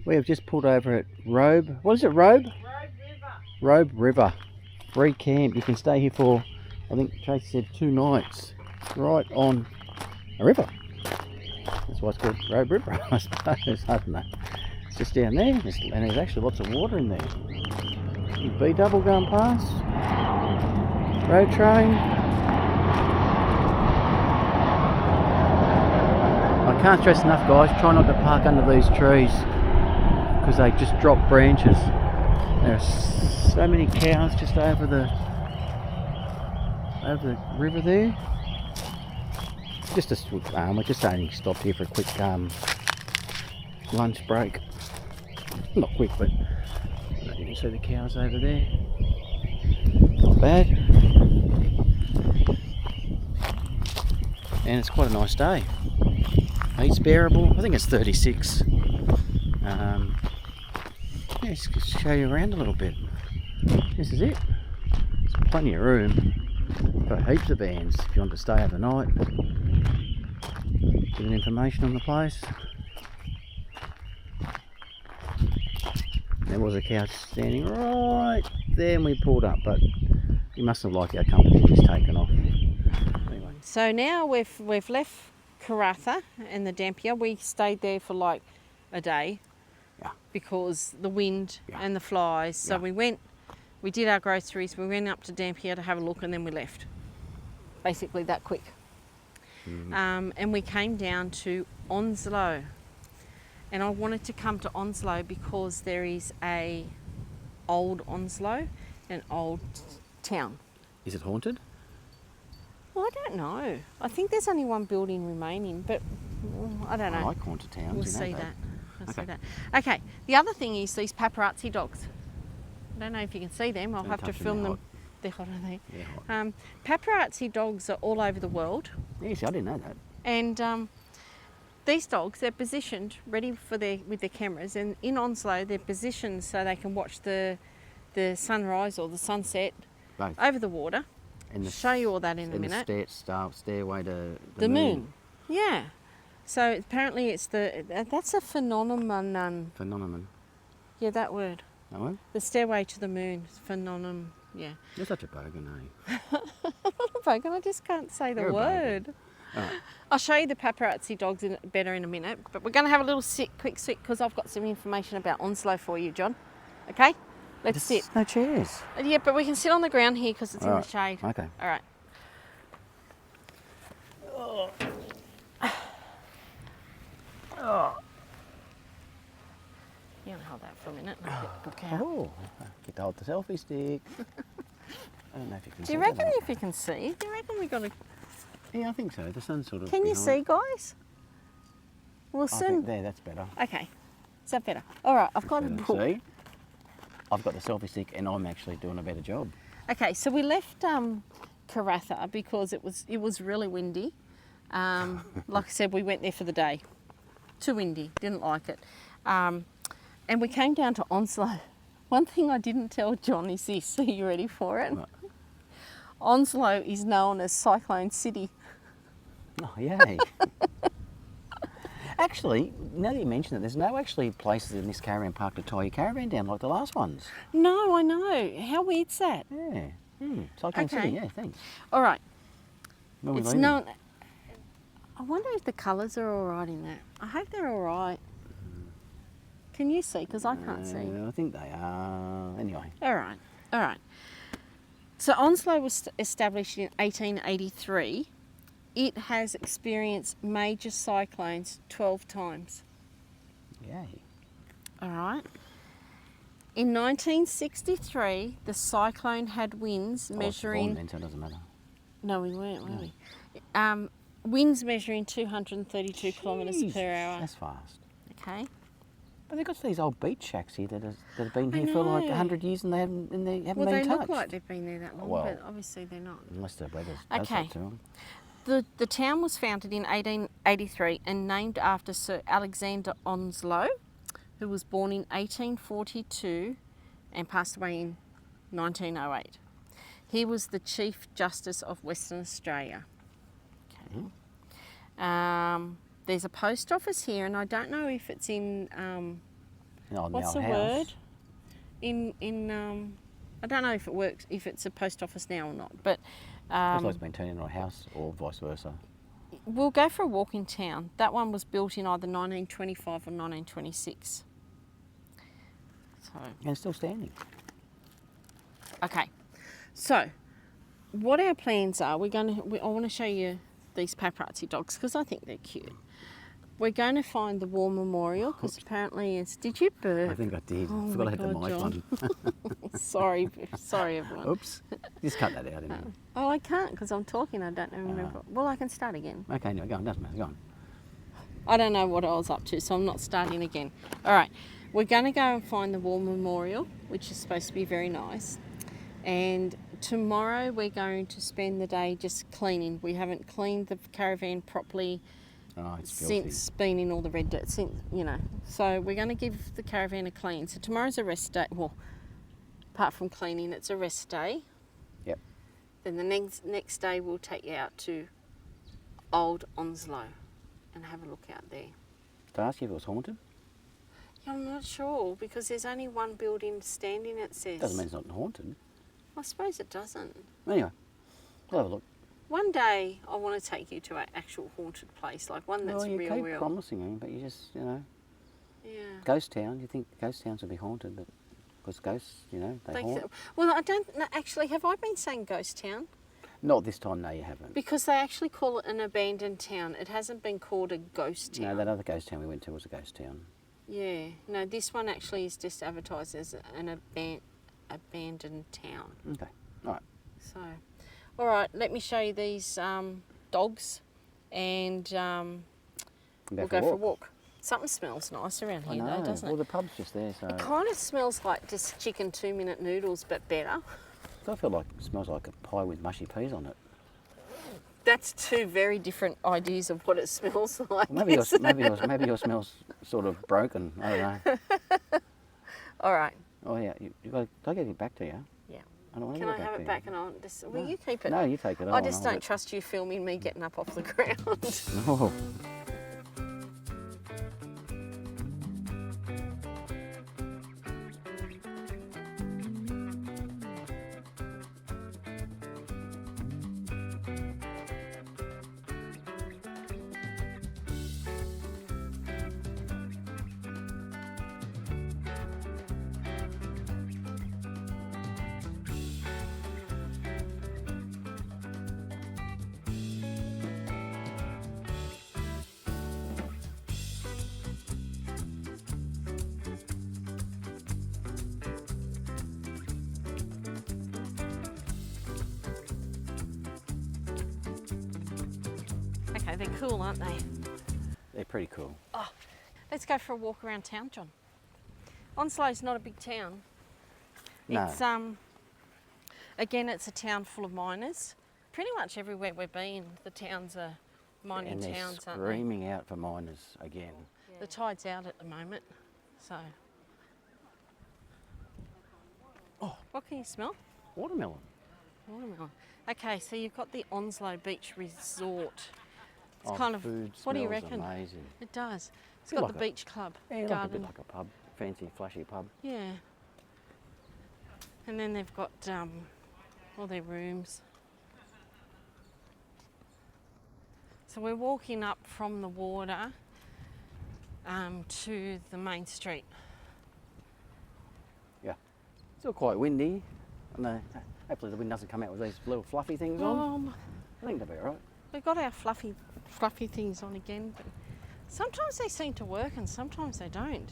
We have just pulled over at Robe. What is it, Robe? Robe River. Free camp. You can stay here for, I think Tracie said, 2 nights. Right on a river. That's why it's called Robe River, I suppose. I don't know. It's just down there, and there's actually lots of water in there. B double going past. Road train. I can't stress enough, guys, try not to park under these trees because they just drop branches. There are so many cows just over the river there. We're just only stopped here for a quick lunch break. Not quick, but you can see the cows over there. Not bad. And it's quite a nice day. Heat's bearable. I think it's 36. Yeah, just show you around a little bit. This is it. There's plenty of room for heaps of vans if you want to stay overnight. Giving information on the place. There was a cow standing right there and we pulled up, but he must have liked our company and he's taken off. Anyway. So now we've left Caravan and the Dampier. We stayed there for like a day because the wind and the flies. So we did our groceries, we went up to Dampier to have a look and then we left. Basically that quick. And we came down to Onslow. And I wanted to come to Onslow because there is a Old Onslow, an old town. Is it haunted? Well, I don't know. I think there's only one building remaining, but I don't know. I like haunted towns. We'll see that. We'll see that. Okay, the other thing is these paparazzi dogs. I don't know if you can see them. I'll have to film them. They're hot, aren't they? Yeah, hot. Paparazzi dogs are all over the world. Yes, I didn't know that. And these dogs, they're positioned ready for with their cameras, and in Onslow they're positioned so they can watch the sunrise or the sunset over the water. And show you all that in a minute. The stairway to the moon. Yeah. So apparently it's that's a phenomenon. Phenomenon. Yeah, that word. That word? The stairway to the moon. Phenomenon. Yeah. You're such a bogan, eh? I'm not a bogan, I just can't say the word. Right. I'll show you the paparazzi dogs better in a minute, but we're going to have a little quick sit because I've got some information about Onslow for you, John. Okay? Let's sit. No chairs. Yeah, but we can sit on the ground here because it's in the shade. Okay. All right. You want to hold that for a minute and I'll get the book out. Oh, get to hold the selfie stick. I don't know if you can see. Do you reckon if you can see? Do you reckon we got to... Yeah, I think so. The sun's sort of Can you see, guys? We'll soon... I think there, that's better. Okay. Is that better? All right, I've got a book. See? I've got the selfie stick and I'm actually doing a better job. Okay, so we left Caravan because it was really windy. Like I said, we went there for the day. Too windy, didn't like it. And we came down to Onslow. One thing I didn't tell John is this. Are you ready for it? What? Onslow is known as Cyclone City. Oh, yay. Actually, now that you mention it, there's no actually places in this caravan park to tie your caravan down like the last ones. No, I know. How weird's that? Yeah. Cyclone City, yeah, thanks. All right. It's known... I wonder if the colours are all right in that. I hope they're all right. Can you see? Because I can't see. I think they are. Anyway. All right. All right. So Onslow was established in 1883. It has experienced major cyclones 12 times. Yay. All right. In 1963, the cyclone had winds measuring... Then, so it doesn't matter. No, we weren't, were we? Winds measuring 232 kilometres per hour. That's fast. Okay. But they've got these old beach shacks here that have been here for like 100 years and they haven't been touched. Well, they look like they've been there that long, but obviously they're not. Unless the weather does that to them. The town was founded in 1883 and named after Sir Alexander Onslow, who was born in 1842 and passed away in 1908. He was the Chief Justice of Western Australia. Okay. There's a post office here, and I don't know if it's in What's the word? In I don't know if it works, if it's a post office now or not, but Looks like it's been turned into a house or vice versa. we'll go for a walk in town. That one was built in either 1925 or 1926. So, And it's still standing. okay. So, what our plans are, I want to show you these paparazzi dogs because I think they're cute. We're going to find the war memorial because apparently it's. Did you burp? I think I did. Oh Forgot my I had the God, mic John. on. Sorry everyone. Oops. Just cut that out anyway. Oh, I can't because I'm talking. I don't remember. Well, I can start again. Okay, no, go on, doesn't matter, go on. I don't know what I was up to, so I'm not starting again. All right, we're going to go and find the war memorial, which is supposed to be very nice. And tomorrow we're going to spend the day just cleaning. We haven't cleaned the caravan properly It's filthy. since being in all the red dirt, since, you know. So we're going to give the caravan a clean. So tomorrow's a rest day. Well, apart from cleaning, it's a rest day. Yep. Then the next day we'll take you out to Old Onslow and have a look out there. Did I ask you if it was haunted? Yeah, I'm not sure because there's only one building standing, it says. Doesn't mean it's not haunted. I suppose it doesn't. Anyway, we'll have a look. One day I want to take you to an actual haunted place, like one that's well, you keep real. promising me, but you just, Yeah. ghost town, you think ghost towns would be haunted, but because ghosts, they haunt. Well, I don't no, actually. Have I been saying ghost town? Not this time, no, you haven't. Because they actually call it an abandoned town. It hasn't been called a ghost town. No, that other ghost town we went to was a ghost town. Yeah. No, this one actually is just advertised as an abandoned town. Okay, all right. So, all right. Let me show you these dogs, and we'll go for a walk. Something smells nice around here, though, doesn't it? Well, the pub's just there, so... It kind of smells like just chicken 2-minute noodles, but better. I feel like it smells like a pie with mushy peas on it. That's two very different ideas of what it smells like. Well, maybe your smell's sort of broken. I don't know. All right. Oh yeah, you got. I get it back to you. Yeah. I don't want to Can get I have to it you. back and I'll just... Will you keep it? No, you take it. I just don't trust you filming me getting up off the ground. Oh. Okay, they're cool, aren't they? They're pretty cool. Oh, let's go for a walk around town, John. Onslow's not a big town. No. It's again, it's a town full of miners. Pretty much everywhere we've been, the towns are mining And they're towns, aren't they? screaming out for miners again. The tide's out at the moment, so. Oh. What can you smell? Watermelon. Watermelon. Okay, so you've got the Onslow Beach Resort. It's Oh, kind of. food What do you smells reckon? Amazing. It does. It's Feel got like the a- beach club Yeah, like a garden. bit like a pub, fancy, flashy pub. Yeah. And then they've got all their rooms. So we're walking up from the water to the main street. Yeah. It's still quite windy. And hopefully the wind doesn't come out with these little fluffy things on. I think they'll be all right. We've got our fluffy things on again, but sometimes they seem to work and sometimes they don't.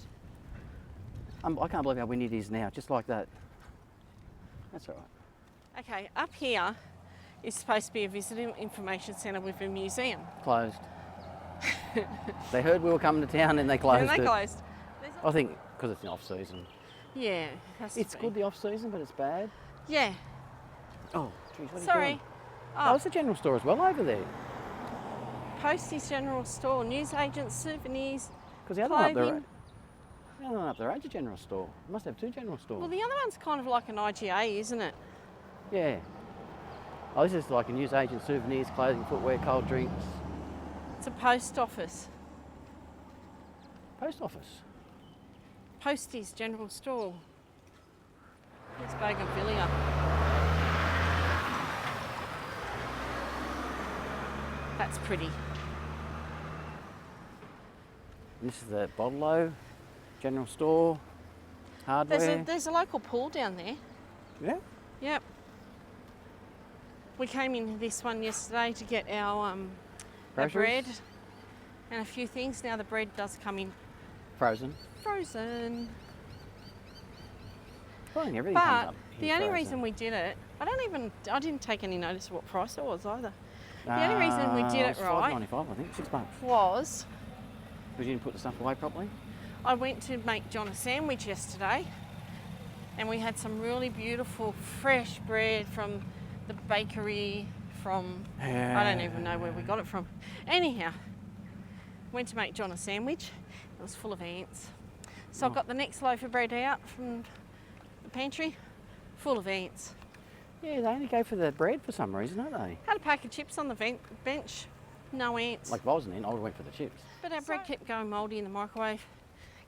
I can't believe how windy it is now, just like that. That's all right. Okay, up here is supposed to be a visitor information centre with a museum. Closed. They heard we were coming to town and they closed And they it. closed. I think because it's in off season. Yeah, it has to It's be. good the off season, but it's bad. Yeah. Oh, geez, what are Sorry. you doing? Oh, it's a general store as well over there. Posties General Store, newsagents, souvenirs. Because the other one Clothing. up the road's a general store. It must have two general stores. Well, the other one's kind of like an IGA, isn't it? Yeah. Oh, this is like a newsagent, souvenirs, clothing, footwear, cold drinks. It's a post office. Post office. Posties General Store. There's Bougainvillea. That's pretty. This is the Bottle General Store. Hardware. There's a local pool down there. Yeah. Yep. We came in this one yesterday to get our bread and a few things. Now the bread does come in Frozen. frozen. Well, everything But comes up the here only frozen. reason we did it, I didn't take any notice of what price it was either. The only reason we did it right $5.95, I think, $6. was Because you didn't put the stuff away properly. I went to make John a sandwich yesterday, and we had some really beautiful fresh bread from the bakery from, I don't even know where we got it from. Anyhow, went to make John a sandwich. It was full of ants. So I got the next loaf of bread out from the pantry, full of ants. Yeah, they only go for the bread for some reason, don't they? Had a pack of chips on the bench, no ants. Like if I was in, I would have went for the chips. But our bread kept going mouldy in the microwave.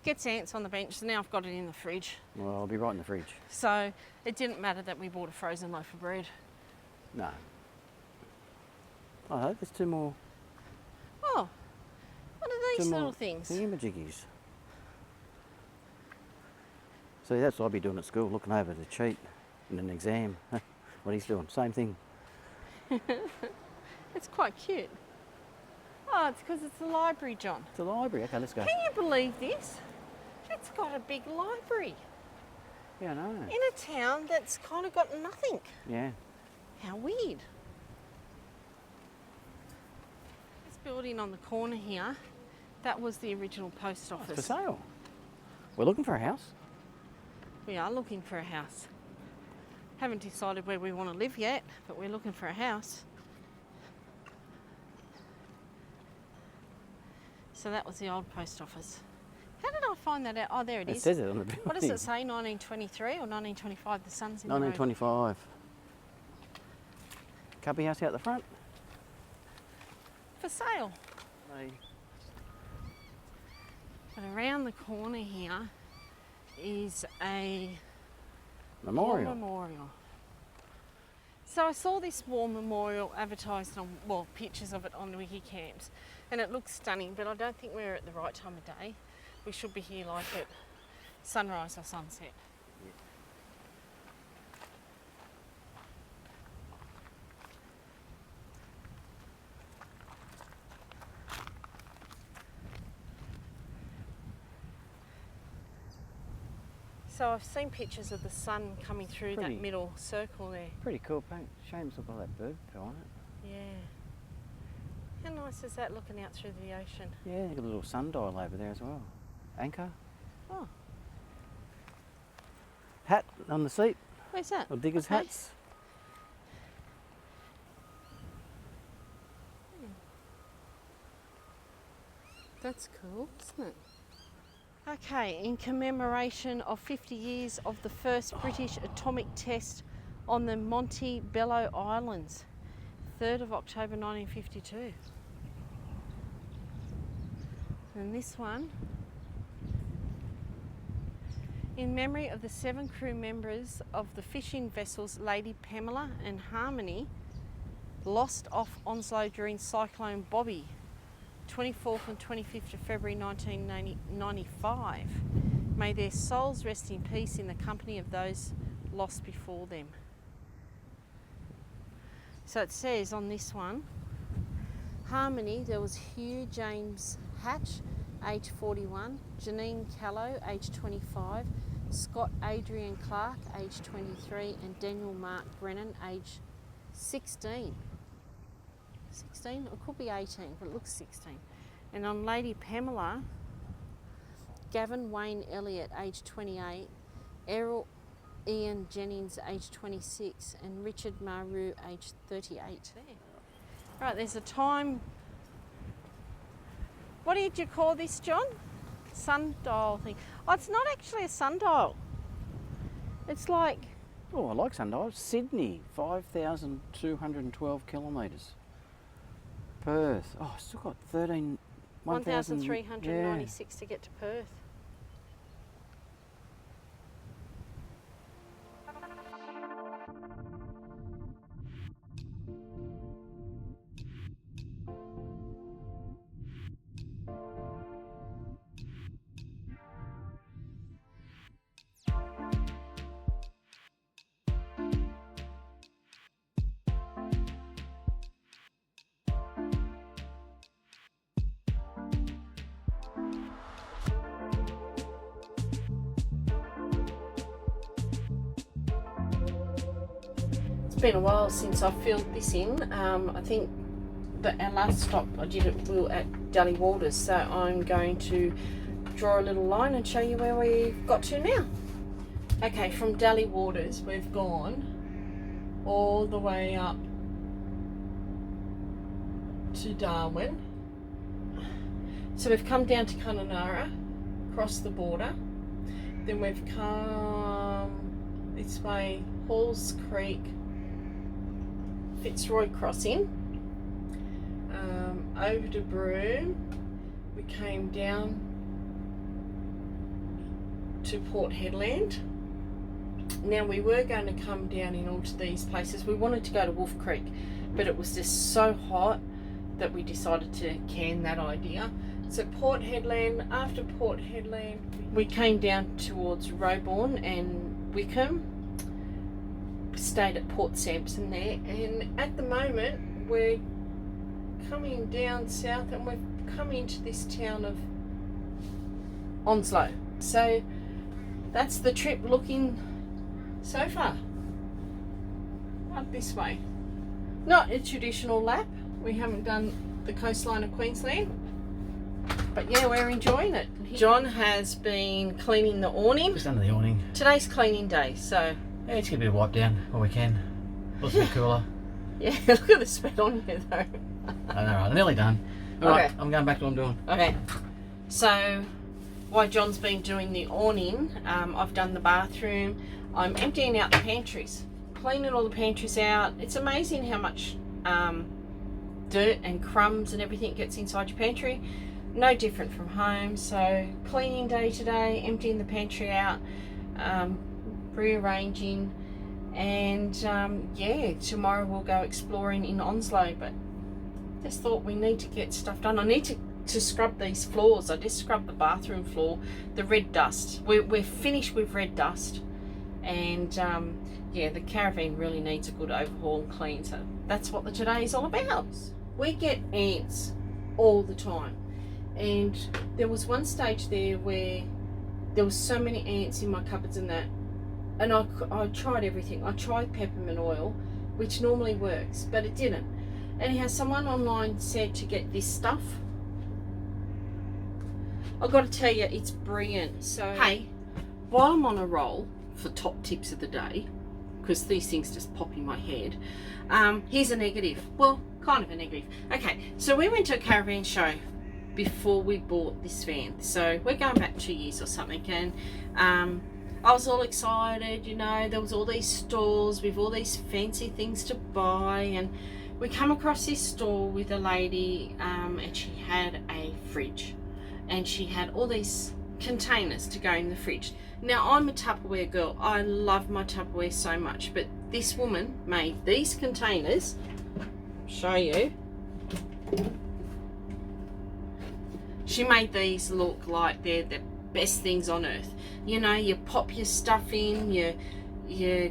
Gets ants on the bench, so now I've got it in the fridge. Well, I'll be right in the fridge. So it didn't matter that we bought a frozen loaf of bread. No. Oh, there's two more. Oh, what are these little things? Thingamajiggies. See, that's what I'll be doing at school, looking over the cheat in an exam. What he's doing, same thing. It's quite cute. Oh, it's because it's the library, John. It's a library. Okay, let's go. Can you believe this? It's got a big library Yeah, I know. in a town that's kind of got nothing. Yeah. How weird. This building on the corner here, that was the original post office. It's for sale. We're looking for a house. We are looking for a house. Haven't decided where we want to live yet, but we're looking for a house. So that was the old post office. How did I find that out? Oh, there it is. It says it on the building. What does it say, 1923 or 1925? The sun's in the road. 1925. Cubby house out the front. For sale. Hey. But around the corner here is a Memorial. war memorial. So I saw this war memorial advertised on, well, pictures of it on Wikicamps, and it looks stunning, but I don't think we're at the right time of day. We should be here like at sunrise or sunset. So I've seen pictures of the sun coming through that middle circle there. Pretty cool paint. Shame it's got that bird fell on it. Yeah. How nice is that looking out through the ocean? Yeah, they've got a little sundial over there as well. Anchor. Oh, Hat on the seat. where's that? Or diggers' Okay. hats. That's cool, isn't it? Okay, in commemoration of 50 years of the first British atomic test on the Montebello Islands, 3rd of October 1952. And this one, in memory of the 7 crew members of the fishing vessels Lady Pamela and Harmony, lost off Onslow during Cyclone Bobby, 24th and 25th of February 1995. May their souls rest in peace in the company of those lost before them. So it says on this one, Harmony, there was Hugh James Hatch, age 41, Janine Callow, age 25, Scott Adrian Clark, age 23, and Daniel Mark Brennan, age 16. 16? It could be 18, but it looks 16. And on Lady Pamela, Gavin Wayne Elliott, age 28, Errol Ian Jennings, age 26, and Richard Maru, age 38. There. Right, there's a time. What did you call this, John? Sundial thing. Oh, it's not actually a sundial. It's like... Oh, I like sundials. Sydney, 5,212 kilometres. Perth. Oh, I still got 1,396 to get to Perth. It's been a while since I filled this in. I think that our last stop I did it we were at Dally Waters, so I'm going to draw a little line and show you where we've got to now. Okay, from Dally Waters we've gone all the way up to Darwin. So we've come down to Kununurra, crossed the border, then we've come this way, Halls Creek, Fitzroy Crossing, over to Broome. We came down to Port Headland. Now we were going to come down in all to these places. We wanted to go to Wolf Creek, but it was just so hot that we decided to can that idea. So Port Headland, after Port Headland, we came down towards Robe and Wickham. Stayed at Port Sampson there, and at the moment we're coming down south and we've come into this town of Onslow. So that's the trip looking so far. Up this way. Not a traditional lap. We haven't done the coastline of Queensland. But yeah, we're enjoying it. John has been cleaning the awning. Just under the awning. Today's cleaning day, so Yeah, let's get a bit of wipe down while we can. Looks a bit cooler. yeah, look at the sweat on you though. I know, right, nearly done. Alright, I'm going back to what I'm doing. Okay, so while John's been doing the awning, I've done the bathroom. I'm emptying out the pantries, cleaning all the pantries out. It's amazing how much dirt and crumbs and everything gets inside your pantry. No different from home. So cleaning day today, emptying the pantry out, rearranging, and yeah, tomorrow we'll go exploring in Onslow. But just thought we need to get stuff done. I need to scrub these floors. I just scrubbed the bathroom floor, the red dust. We're finished with red dust, and yeah, the caravan really needs a good overhaul and clean. So that's what the today is all about. We get ants all the time, and there was one stage there where there was so many ants in my cupboards and that, and I tried everything. I tried peppermint oil, which normally works, but it didn't. Anyhow, someone online said to get this stuff. I've got to tell you, it's brilliant. So hey, while I'm on a roll for top tips of the day, because these things just pop in my head, here's a negative. Well, kind of a negative. Okay, so we went to a caravan show before we bought this van. So we're going back 2 years or something, and I was all excited, you know, there was all these stalls with all these fancy things to buy, and we come across this store with a lady, and she had a fridge, and she had all these containers to go in the fridge. Now, I'm a Tupperware girl. I love my Tupperware so much, but this woman made these containers. Show you. She made these look like they're the best things on earth. You know, you pop your stuff in, you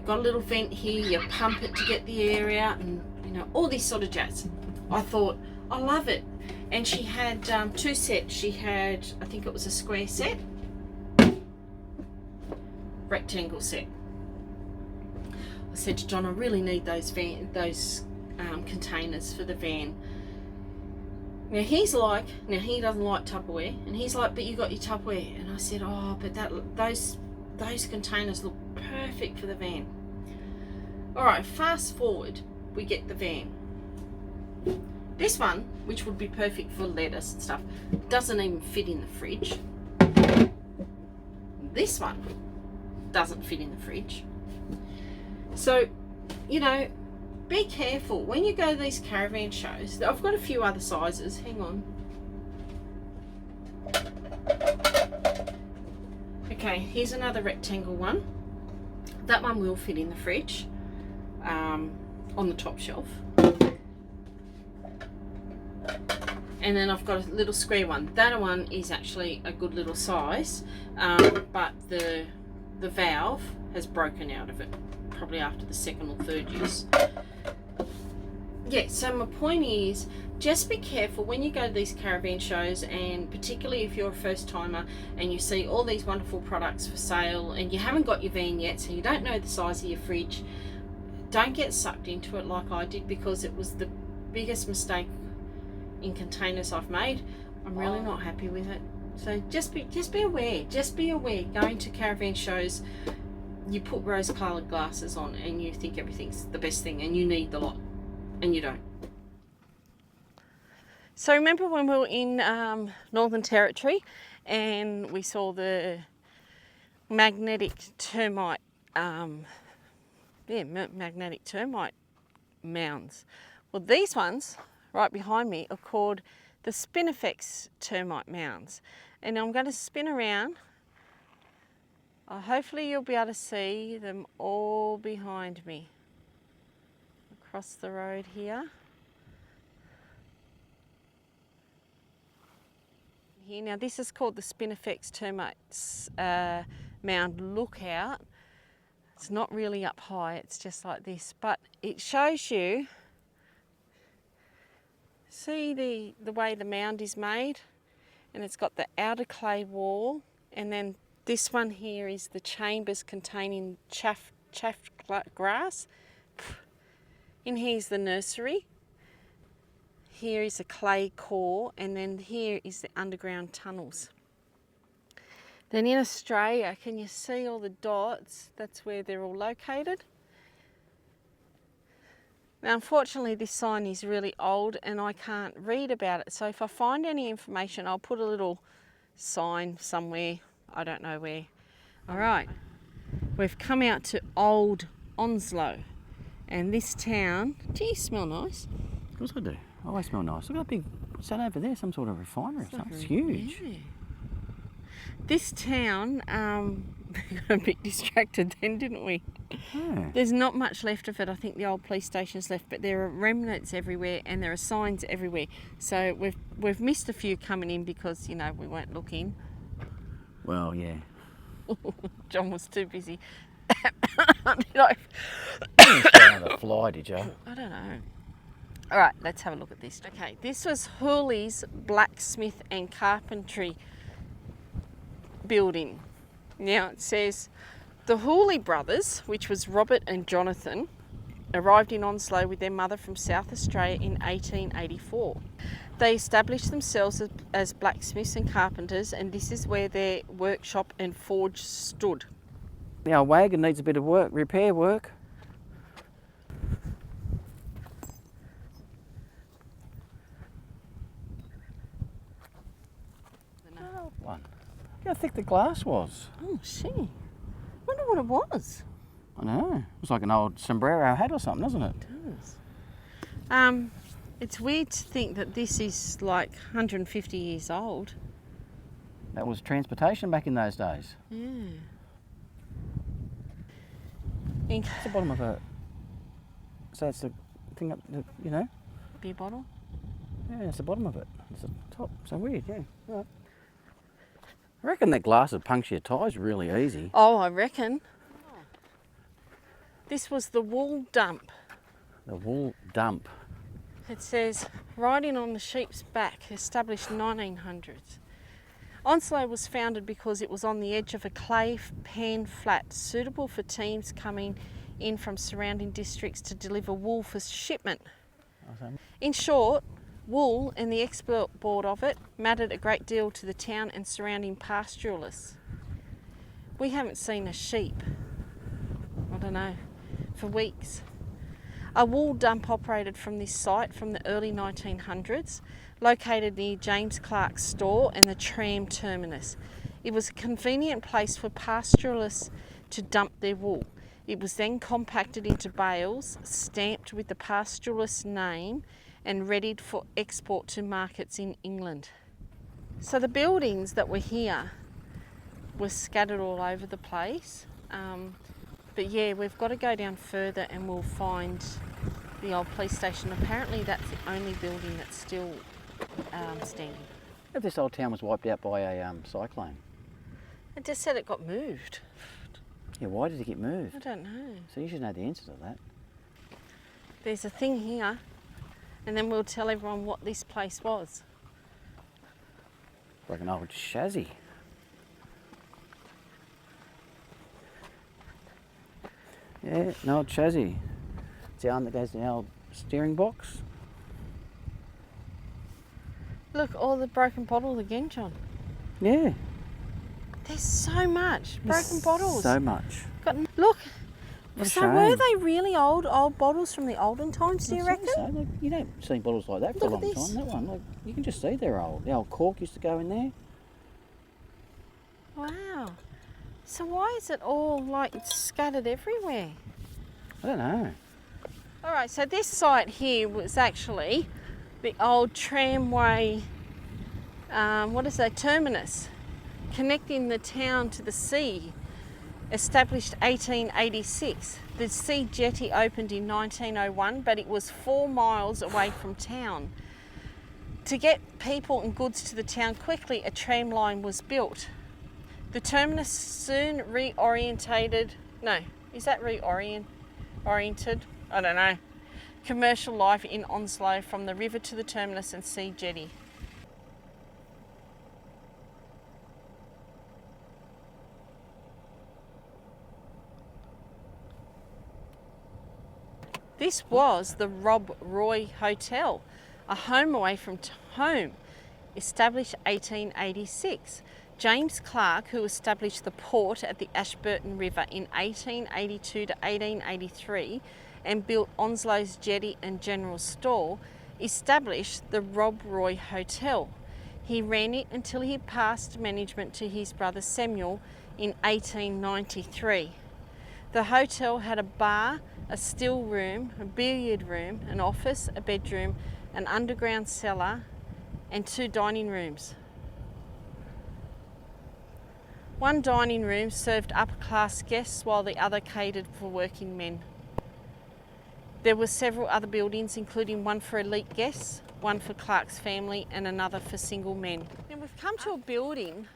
got a little vent here, you pump it to get the air out, and you know, all this sort of jazz. I thought, I love it. And she had 2 sets. She had, I think it was a square set, rectangle set. I said to John, I really need those containers for the van. Now he doesn't like Tupperware, and he's like, but you got your Tupperware. And I said, oh, but those containers look perfect for the van. All right, fast forward, we get the van. This one, which would be perfect for lettuce and stuff, doesn't even fit in the fridge. This one doesn't fit in the fridge. So, you know, be careful when you go to these caravan shows. I've got a few other sizes. Hang on. Okay, here's another rectangle one. That one will fit in the fridge, on the top shelf. And then I've got a little square one. That one is actually a good little size, but the valve has broken out of it, probably after the 2nd or 3rd use. Yeah, so my point is, just be careful when you go to these caravan shows, and particularly if you're a first timer and you see all these wonderful products for sale and you haven't got your van yet, so you don't know the size of your fridge. don't get sucked into it like I did, because it was the biggest mistake in containers I've made. I'm really not happy with it. So just be aware. Just be aware. Going to caravan shows, you put rose-coloured glasses on and you think everything's the best thing and you need the lot, and you don't. So remember when we were in Northern Territory and we saw the magnetic termite, magnetic termite mounds? Well, these ones right behind me are called the Spinifex termite mounds. And I'm going to spin around. Hopefully you'll be able to see them all behind me. Across the road here. Now this is called the Spinifex termites mound lookout. It's not really up high, it's just like this, but it shows you, see the way the mound is made, and it's got the outer clay wall, and then this one here is the chambers containing chaff grass. In here's the nursery. Here is a clay core, and then here is the underground tunnels. Then in Australia, can you see all the dots? That's where they're all located. Now, unfortunately, this sign is really old and I can't read about it. So if I find any information, I'll put a little sign somewhere. I don't know where. All right, we've come out to Old Onslow, and this town, gee, smell nice. Of course I do. I always smell nice. Look at that big, is that over there? Some sort of refinery or something. It's huge. Yeah. This town, we got a bit distracted then, didn't we? Yeah. There's not much left of it. I think the old police station's left, but there are remnants everywhere and there are signs everywhere. So we've missed a few coming in because, you know, we weren't looking. Well, yeah. John was too busy. Did I? You didn't stay on the fly, did you? I don't know. All right, let's have a look at this. Okay, this was Hooley's blacksmith and carpentry building. Now it says the Hooley brothers, which was Robert and Jonathan, arrived in Onslow with their mother from South Australia in 1884. They established themselves as blacksmiths and carpenters, and this is where their workshop and forge stood. The old wagon needs a bit of work, repair work. One. Look how thick the glass was. Oh, see. Wonder what it was. I know. It was like an old sombrero hat or something, doesn't it? It does. It's weird to think that this is like 150 years old. That was transportation back in those days. Yeah. What's the bottom of it? So it's the thing up, you know? Beer bottle? Yeah, it's the bottom of it. It's the top. So weird, yeah. Right. I reckon that glass would puncture your tyres really easy. Oh, I reckon. This was the wool dump. The wool dump. It says, riding on the sheep's back, established 1900s. Onslow was founded because it was on the edge of a clay pan flat, suitable for teams coming in from surrounding districts to deliver wool for shipment. In short, wool and the export of it mattered a great deal to the town and surrounding pastoralists. We haven't seen a sheep, I don't know, for weeks. A wool dump operated from this site from the early 1900s, located near James Clark's store and the tram terminus. It was a convenient place for pastoralists to dump their wool. It was then compacted into bales, stamped with the pastoralist's name, and readied for export to markets in England. So the buildings that were here were scattered all over the place. But yeah, we've got to go down further and we'll find the old police station. Apparently that's the only building that's still standing. If this old town was wiped out by a cyclone. It just said it got moved. Yeah, why did it get moved? I don't know. So you should know the answer to that. There's a thing here, and then we'll tell everyone what this place was. Like an old chassis. Yeah, an old chassis. It's the arm that goes in our steering box. Look, all the broken bottles again, John. Yeah. There's so much broken bottles. So much. Look. What a So shame. were they really old bottles from the olden times, do you reckon? So. Like, you don't see bottles like that for Look a long at this. time. That one, like, you can just see they're old. The old cork used to go in there. Wow. So why is it all like scattered everywhere? I don't know. All right, so this site here was actually the old tramway, terminus, connecting the town to the sea, established 1886. The sea jetty opened in 1901, but it was 4 miles away from town. To get people and goods to the town quickly, a tram line was built. The terminus soon oriented? I don't know. Commercial life in Onslow from the river to the terminus and sea jetty. This was the WWII Hotel, a home away from home, established 1886. James Clark, who established the port at the Ashburton River in 1882 to 1883 and built Onslow's jetty and general store, established the WWII Hotel. He ran it until he passed management to his brother Samuel in 1893. The hotel had a bar, a still room, a billiard room, an office, a bedroom, an underground cellar, and 2 dining rooms. One dining room served upper-class guests while the other catered for working men. There were several other buildings, including one for elite guests, one for Clark's family, and another for single men. Now we've come to a building.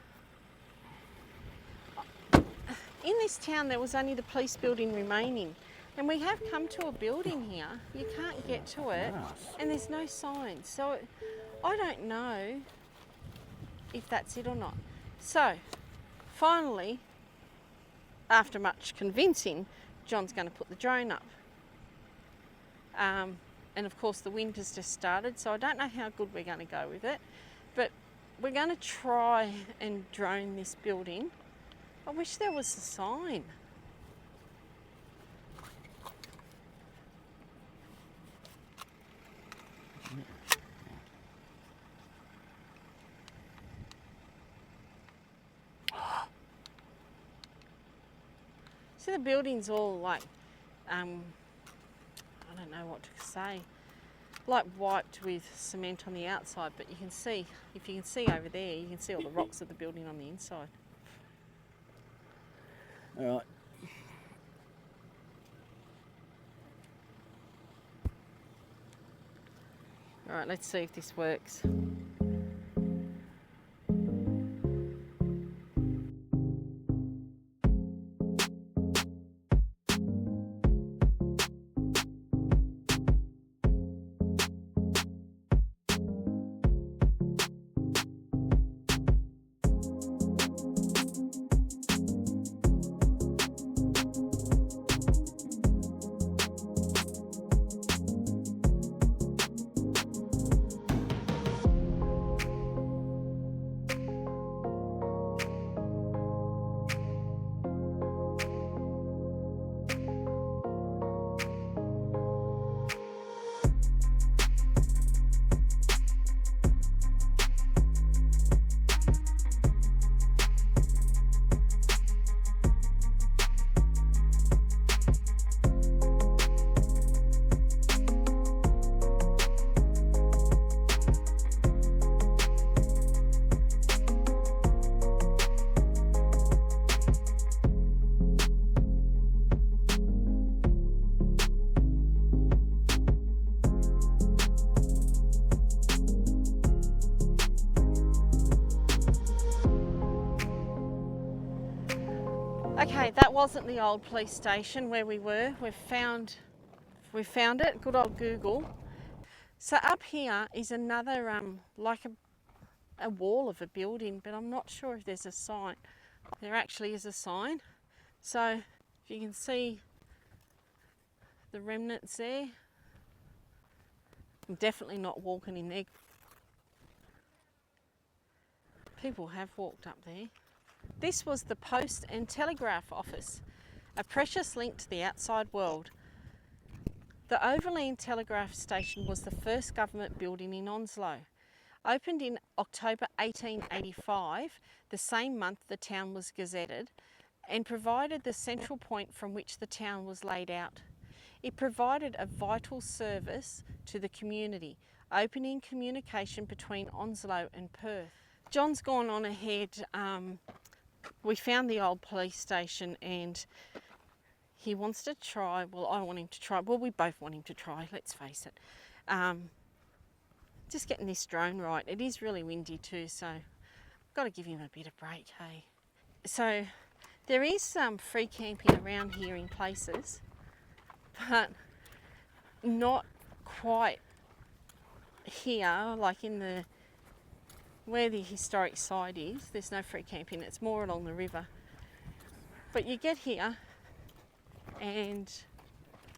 In this town there was only the police building remaining, and we have come to a building here. You can't get to it, and there's no signs, so I don't know if that's it or not. So finally, after much convincing, John's going to put the drone up. And of course the wind has just started, so I don't know how good we're going to go with it, but we're going to try and drone this building. I wish there was a sign. So the building's all like, I don't know what to say, like wiped with cement on the outside, but you can see, if you can see over there, you can see all the rocks of the building on the inside. All right. All right, let's see if this works. Okay, that wasn't the old police station where we were. We found it. Good old Google. So up here is another like a wall of a building, but I'm not sure if there's a sign. There actually is a sign. So if you can see the remnants there. I'm definitely not walking in there. People have walked up there. This was the Post and Telegraph Office, a precious link to the outside world. The Overland Telegraph Station was the first government building in Onslow. Opened in October 1885, the same month the town was gazetted, and provided the central point from which the town was laid out. It provided a vital service to the community, opening communication between Onslow and Perth. John's gone on ahead. We found the old police station and he wants to try, well, I want him to try, well, we both want him to try, let's face it. Just getting this drone right. It is really windy too, so I've got to give him a bit of break, hey. So there is some free camping around here in places, but not quite here, like in the where the historic site is. There's no free camping, it's more along the river. But you get here and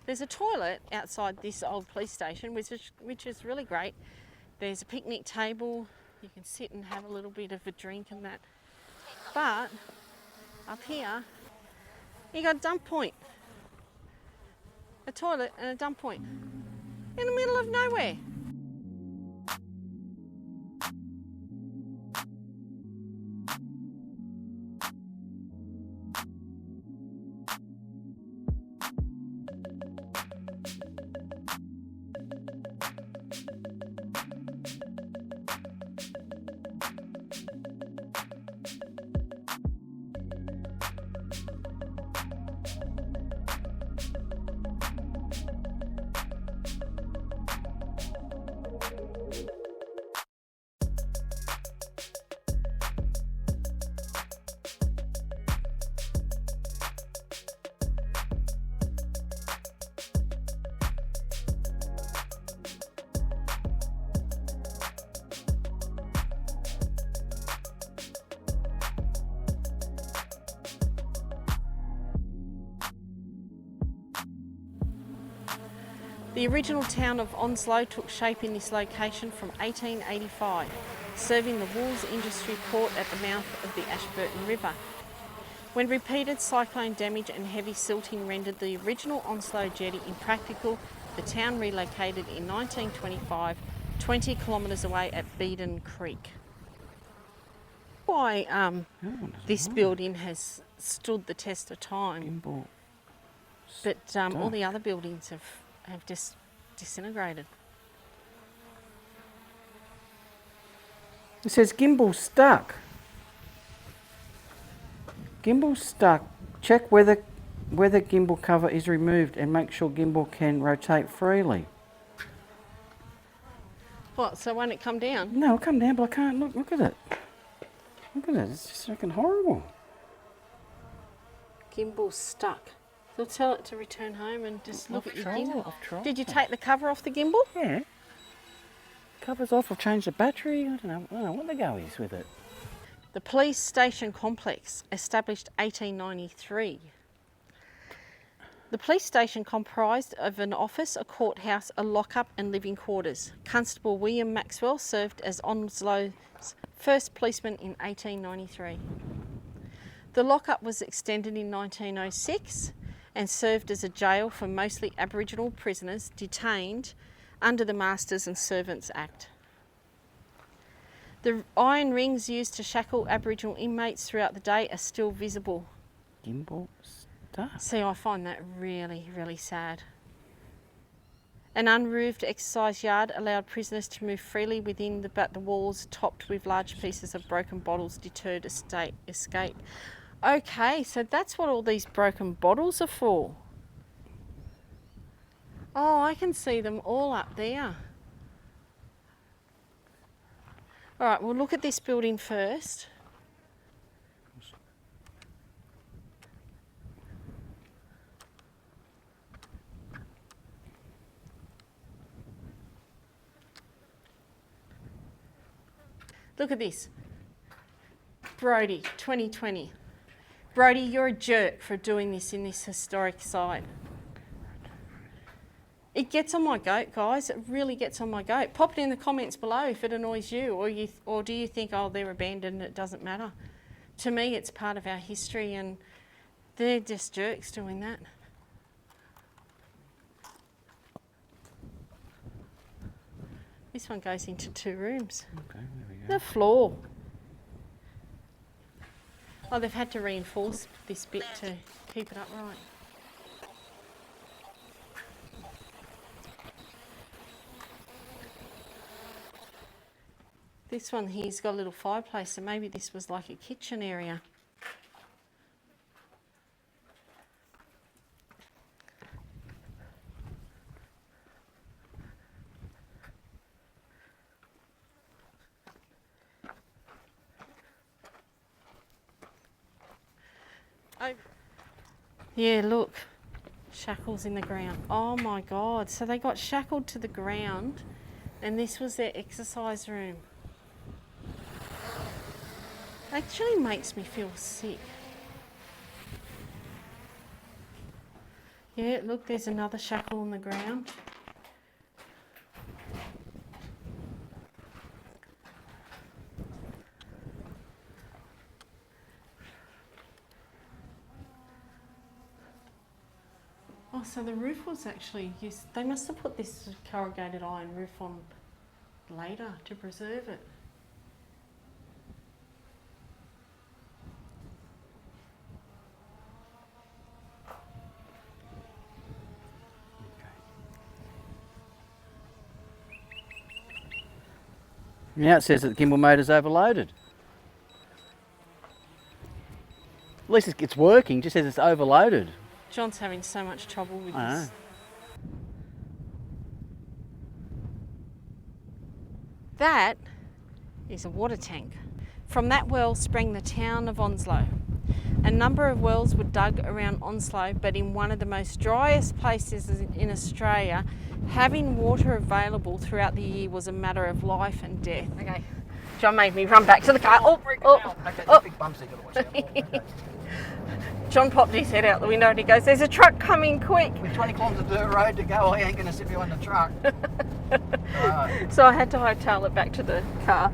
there's a toilet outside this old police station, which is really great. There's a picnic table, you can sit and have a little bit of a drink and that. But up here, you got a dump point. A toilet and a dump point in the middle of nowhere. The original town of Onslow took shape in this location from 1885, serving the wool industry port at the mouth of the Ashburton River. When repeated cyclone damage and heavy silting rendered the original Onslow jetty impractical, the town relocated in 1925, 20 kilometres away at Beeden Creek. Why this building has stood the test of time, but all the other buildings have just disintegrated. It says gimbal stuck. Gimbal stuck. Check whether gimbal cover is removed and make sure gimbal can rotate freely. What, so won't it come down? No, it'll come down, but I can't. Look at it. Look at it. It's just fucking horrible. Gimbal stuck. They'll tell it to return home and just look at your gimbal. I've tried. Did you take the cover off the gimbal? Yeah. Cover's off. I've changed the battery. I don't know what the go is with it. The police station complex, established 1893. The police station comprised of an office, a courthouse, a lockup and living quarters. Constable William Maxwell served as Onslow's first policeman in 1893. The lockup was extended in 1906 and served as a jail for mostly Aboriginal prisoners detained under the Masters and Servants Act. The iron rings used to shackle Aboriginal inmates throughout the day are still visible. Gimbal stuck. See, I find that really, really sad. An unroofed exercise yard allowed prisoners to move freely within, but the walls topped with large pieces of broken bottles deterred escape. Okay, so that's what all these broken bottles are for. Oh, I can see them all up there. All right, we'll look at this building first. Look at this. Brody, 2020. Brody, you're a jerk for doing this in this historic site. It gets on my goat, guys. It really gets on my goat. Pop it in the comments below if it annoys you, or do you think, oh, they're abandoned, it doesn't matter. To me, it's part of our history, and they're just jerks doing that. This one goes into 2 rooms. Okay, there we go. The floor. Oh, they've had to reinforce this bit to keep it upright. This one here's got a little fireplace, so maybe this was like a kitchen area. Oh. Yeah, look. Shackles in the ground. Oh my God. So they got shackled to the ground, and this was their exercise room. Actually makes me feel sick. Yeah, look, there's another shackle on the ground. Oh, so the roof was actually used. They must have put this corrugated iron roof on later to preserve it. Now it says that the gimbal motor's overloaded. At least it's working, just says it's overloaded. John's having so much trouble with I this. know. That is a water tank. From that well sprang the town of Onslow. A number of wells were dug around Onslow, but in one of the most driest places in Australia, having water available throughout the year was a matter of life and death. Okay, John made me run back to the car. Big bumps you gotta watch out. John popped his head out the window and he goes, "There's a truck coming, quick!" With 20 kilometres of dirt road to go, I ain't going to sit behind the truck. So I had to hightail it back to the car.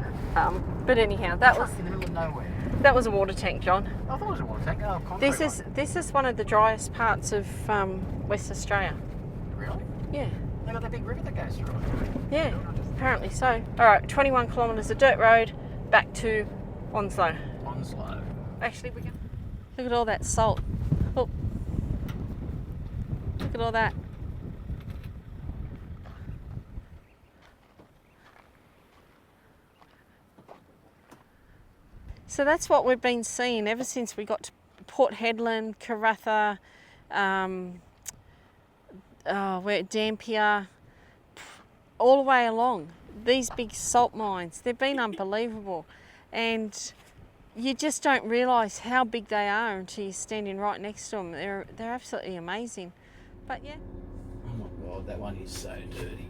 But anyhow, that was in the middle of nowhere. That was a water tank, John. I thought it was a water tank. Oh, concrete This is one of the driest parts of West Australia. Really? Yeah. They got that big river that goes through it. Yeah, apparently so. All right, 21 kilometres of dirt road back to Onslow. Onslow. Actually, we can look at all that salt. Look at all that. So that's what we've been seeing ever since we got to Port Hedland, Karratha, Dampier, all the way along. These big salt mines, they've been unbelievable. And you just don't realise how big they are until you're standing right next to them. They're absolutely amazing. But yeah. Oh my God, that one is so dirty.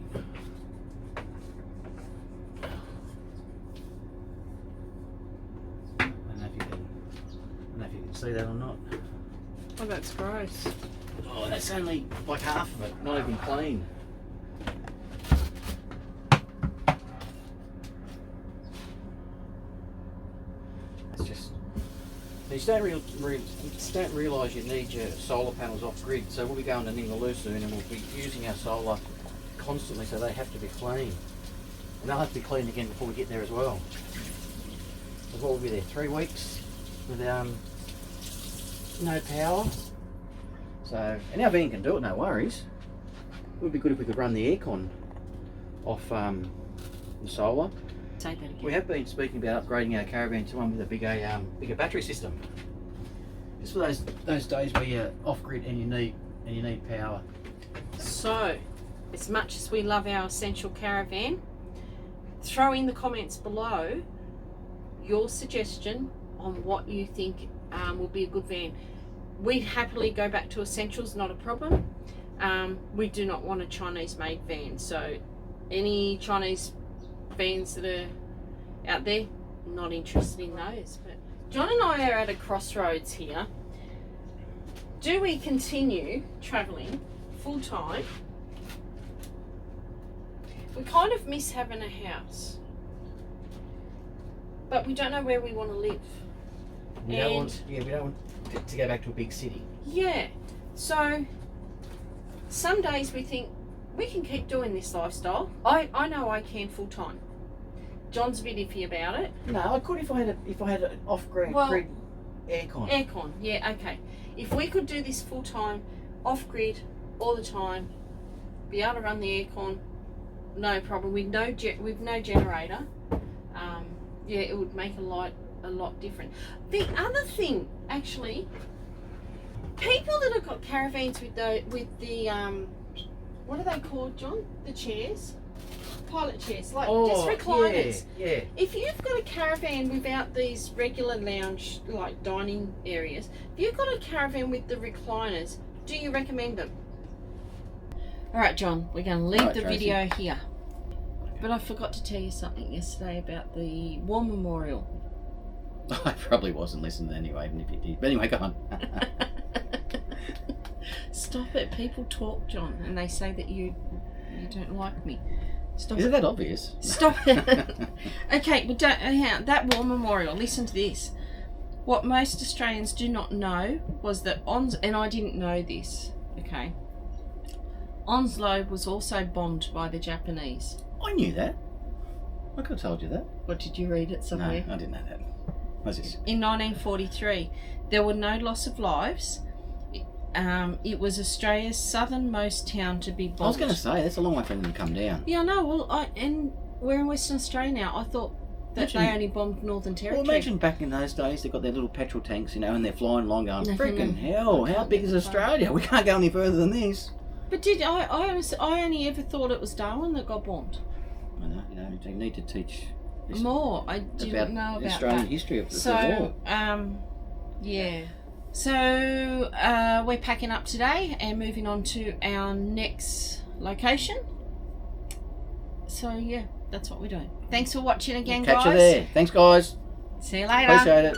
I don't know if you can see that or not. Oh, that's gross. Oh, that's only like half of it, not even clean. That's just... You just don't realise you need your solar panels off grid, so we'll be going to Ningaloo soon and we'll be using our solar constantly, so they have to be clean. And they'll have to be cleaned again before we get there as well. So we'll be there 3 weeks with no power. So, and our van can do it, no worries. It would be good if we could run the aircon off the solar. Say that again. We have been speaking about upgrading our caravan to one with a bigger battery system. Just for those days where you're off grid and you need power. So, as much as we love our essential caravan, throw in the comments below your suggestion on what you think will be a good van. We'd happily go back to essentials, not a problem. We do not want a Chinese made van, so any Chinese vans that are out there, not interested in those. But John and I are at a crossroads here. Do we continue travelling full time We kind of miss having a house, but we don't know where we want to live. We don't want to go back to a big city. Yeah. So some days we think we can keep doing this lifestyle. I know I can full time. John's a bit iffy about it. No, I could if I had an off-grid aircon. Aircon, yeah, okay. If we could do this full time, off grid, all the time, be able to run the aircon, no problem. With no generator, yeah, it would make a lot different. The other thing, actually, people that have got caravans with the what are they called, John? The chairs, pilot chairs, like just recliners. Yeah. If you've got a caravan without these regular lounge, like dining areas, if you've got a caravan with the recliners, do you recommend them? All right, John, we're going to leave the Tracie. video here. But I forgot to tell you something yesterday about the War Memorial. I probably wasn't listening anyway, even if you did. But anyway, go on. Stop it. People talk, John, and they say that you don't like me. Stop Is it. it that obvious? Stop it. Okay, but that War Memorial, listen to this. What most Australians do not know was that and I didn't know this, okay, Onslow was also bombed by the Japanese. I knew that. I could have told you that. What, did you read it somewhere? No, I didn't know that. What's this? In 1943, there were no loss of lives. It was Australia's southernmost town to be bombed. I was going to say, that's a long way for them to come down. Yeah, no, well, and we're in Western Australia now. I thought that they only bombed Northern Territory. Well, imagine back in those days, they've got their little petrol tanks, you know, and they're flying along going, freaking hell, how big is Australia? We can't go any further than this. But I only ever thought it was Darwin that got bombed. I know, you know, you need to teach more. I didn't know about Australian that. history of the So, war. yeah. So, we're packing up today and moving on to our next location. So, yeah, that's what we're doing. Thanks for watching again, guys. Catch you there. Thanks, guys. See you later. Appreciate it.